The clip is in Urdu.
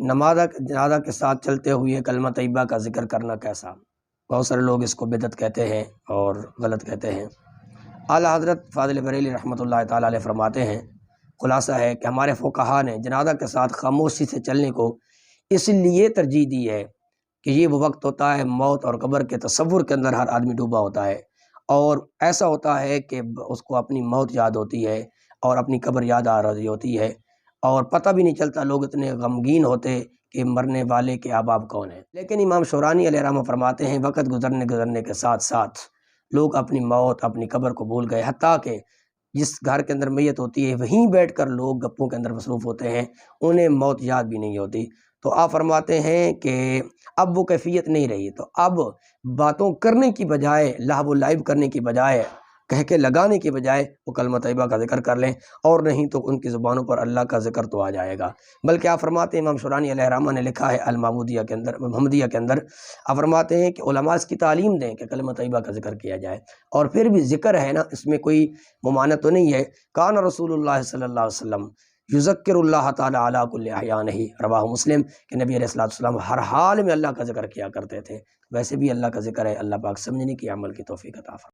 جنازہ کے ساتھ چلتے ہوئے کلمہ طیبہ کا ذکر کرنا کیسا؟ بہت سارے لوگ اس کو بدعت کہتے ہیں اور غلط کہتے ہیں۔ اعلیٰ حضرت فاضل بریلی رحمۃ اللہ تعالیٰ علیہ فرماتے ہیں، خلاصہ ہے کہ ہمارے فقہا نے جنازہ کے ساتھ خاموشی سے چلنے کو اس لیے ترجیح دی ہے کہ یہ وہ وقت ہوتا ہے موت اور قبر کے تصور کے اندر ہر آدمی ڈوبا ہوتا ہے، اور ایسا ہوتا ہے کہ اس کو اپنی موت یاد ہوتی ہے اور اپنی قبر یاد آ رہی ہوتی ہے، اور پتہ بھی نہیں چلتا، لوگ اتنے غمگین ہوتے کہ مرنے والے کے احباب کون ہیں۔ لیکن امام شورانی علیہ رحمہ فرماتے ہیں وقت گزرنے کے ساتھ ساتھ لوگ اپنی موت اپنی قبر کو بھول گئے، حتیٰ کہ جس گھر کے اندر میت ہوتی ہے وہیں بیٹھ کر لوگ گپوں کے اندر مصروف ہوتے ہیں، انہیں موت یاد بھی نہیں ہوتی۔ تو آپ فرماتے ہیں کہ اب وہ کیفیت نہیں رہی، تو اب باتوں کرنے کی بجائے، لہو و لعب کرنے کی بجائے، کہہ کے لگانے کی بجائے وہ کلمہ طیبہ کا ذکر کر لیں، اور نہیں تو ان کی زبانوں پر اللہ کا ذکر تو آ جائے گا۔ بلکہ آپ فرماتے ہیں امام شورانی علیہ رحمہ نے لکھا ہے المحمودیہ کے اندر، محمدیہ کے اندر، آپ فرماتے ہیں کہ علماء اس کی تعلیم دیں کہ کلمہ طیبہ کا ذکر کیا جائے، اور پھر بھی ذکر ہے نا، اس میں کوئی ممانعت تو نہیں ہے۔ کان رسول اللہ صلی اللہ علیہ وسلم یذکر اللہ تعالی علی کل احیانہ، رواہ مسلم، کہ نبی علیہ الصلوۃ والسلام ہر حال میں اللہ کا ذکر کیا کرتے تھے۔ ویسے بھی اللہ کا ذکر ہے، اللہ پاک سمجھنے کی عمل کی توفیق عطا فرمائے۔